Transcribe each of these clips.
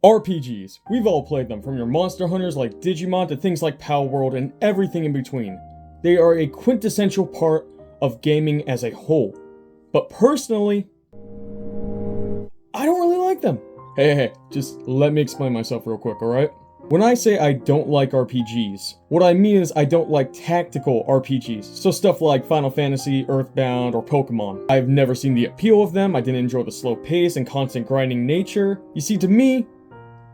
RPGs. We've all played them, from your monster hunters like Digimon to things like Power World and everything in between. They are a quintessential part of gaming as a whole. But personally, I don't really like them. Hey, just let me explain myself real quick, alright? When I say I don't like RPGs, what I mean is I don't like tactical RPGs, so stuff like Final Fantasy, Earthbound, or Pokemon. I've never seen the appeal of them, I didn't enjoy the slow pace and constant grinding nature. You see, to me,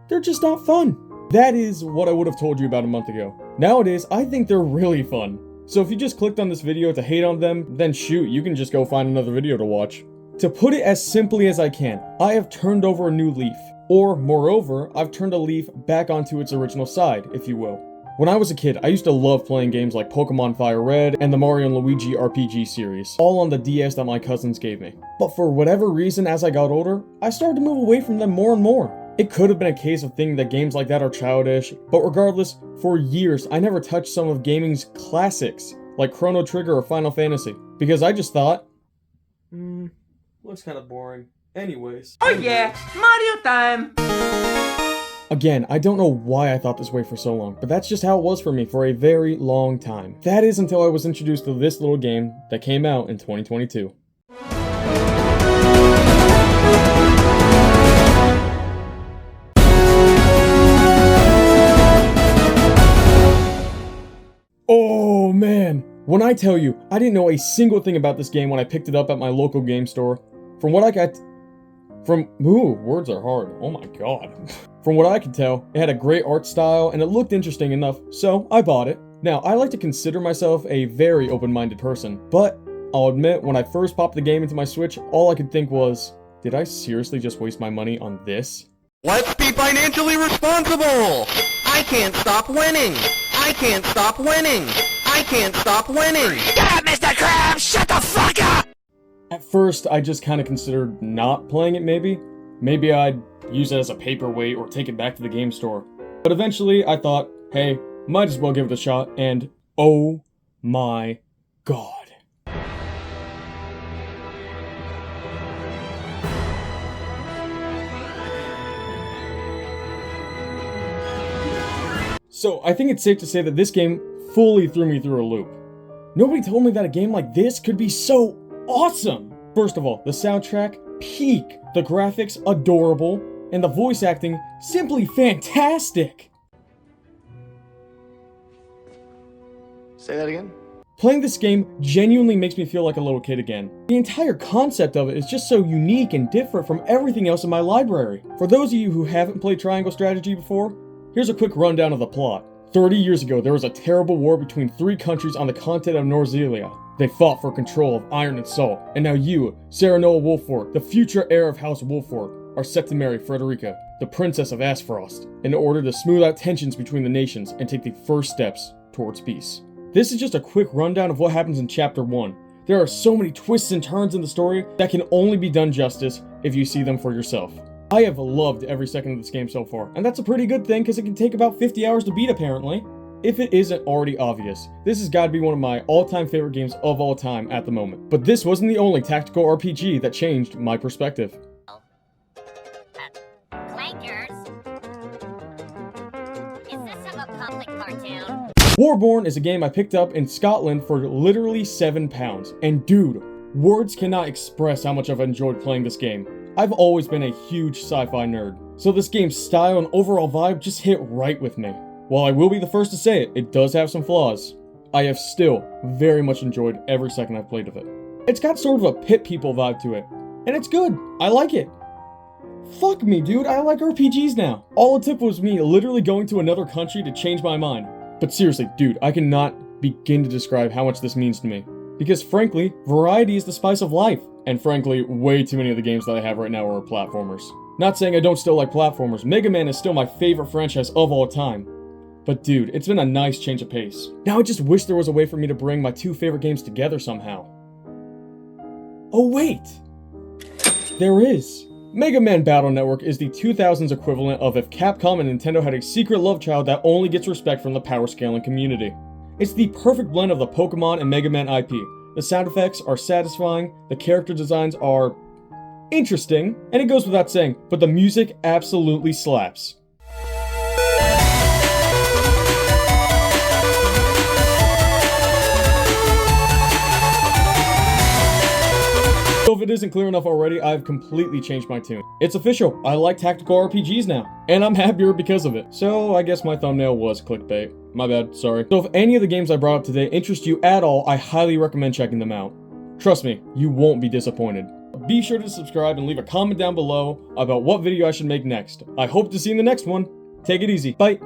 they're just not fun. That is what I would have told you about a month ago. Nowadays, I think they're really fun. So if you just clicked on this video to hate on them, then shoot, you can just go find another video to watch. To put it as simply as I can, I have turned over a new leaf. Or, moreover, I've turned a leaf back onto its original side, if you will. When I was a kid, I used to love playing games like Pokemon Fire Red and the Mario & Luigi RPG series, all on the DS that my cousins gave me. But for whatever reason, as I got older, I started to move away from them more and more. It could have been a case of thinking that games like that are childish, but regardless, for years, I never touched some of gaming's classics, like Chrono Trigger or Final Fantasy, because I just thought, looks kind of boring. Anyways. Oh yeah, Mario time! Again, I don't know why I thought this way for so long, but that's just how it was for me for a very long time. That is until I was introduced to this little game that came out in 2022. Oh man! When I tell you, I didn't know a single thing about this game when I picked it up at my local game store. Words are hard. Oh my god. From what I could tell, it had a great art style and it looked interesting enough, so I bought it. Now, I like to consider myself a very open-minded person, but I'll admit, when I first popped the game into my Switch, all I could think was, did I seriously just waste my money on this? Let's be financially responsible! I can't stop winning! I can't stop winning! I can't stop winning! Get up, Mr. Krabs! Shut the fuck up! At first, I just kind of considered not playing it maybe. Maybe I'd use it as a paperweight or take it back to the game store. But eventually, I thought, hey, might as well give it a shot, and oh my god. So, I think it's safe to say that this game fully threw me through a loop. Nobody told me that a game like this could be so awesome! First of all, the soundtrack, peak. The graphics, adorable. And the voice acting, simply fantastic! Say that again? Playing this game genuinely makes me feel like a little kid again. The entire concept of it is just so unique and different from everything else in my library. For those of you who haven't played Triangle Strategy before, here's a quick rundown of the plot. 30 years ago, there was a terrible war between 3 countries on the continent of Norzelia. They fought for control of iron and salt, and now you, Sarah Noah Wolford, the future heir of House Wolford, are set to marry Frederica, the Princess of Aspfrost, in order to smooth out tensions between the nations and take the first steps towards peace. This is just a quick rundown of what happens in Chapter 1. There are so many twists and turns in the story that can only be done justice if you see them for yourself. I have loved every second of this game so far, and that's a pretty good thing because it can take about 50 hours to beat apparently. If it isn't already obvious, this has got to be one of my all-time favorite games of all time at the moment. But this wasn't the only tactical RPG that changed my perspective. Clankers? Is this some public cartoon? Warborn is a game I picked up in Scotland for literally £7, and dude, words cannot express how much I've enjoyed playing this game. I've always been a huge sci-fi nerd, so this game's style and overall vibe just hit right with me. While I will be the first to say it, it does have some flaws. I have still very much enjoyed every second I've played of it. It's got sort of a Pit People vibe to it, and it's good. I like it. Fuck me, dude, I like RPGs now. All it took was me literally going to another country to change my mind. But seriously, dude, I cannot begin to describe how much this means to me. Because frankly, variety is the spice of life. And frankly, way too many of the games that I have right now are platformers. Not saying I don't still like platformers, MegaMan is still my favorite franchise of all time. But dude, it's been a nice change of pace. Now I just wish there was a way for me to bring my 2 favorite games together somehow. Oh wait! There is! MegaMan Battle Network is the 2000s equivalent of if Capcom and Nintendo had a secret love child that only gets respect from the power scaling community. It's the perfect blend of the Pokemon and MegaMan IP. The sound effects are satisfying, the character designs are interesting, and it goes without saying, but the music absolutely slaps. So if it isn't clear enough already, I've completely changed my tune. It's official, I like tactical RPGs now, and I'm happier because of it. So I guess my thumbnail was clickbait. My bad, sorry. So if any of the games I brought up today interest you at all, I highly recommend checking them out. Trust me, you won't be disappointed. Be sure to subscribe and leave a comment down below about what video I should make next. I hope to see you in the next one. Take it easy. Bye.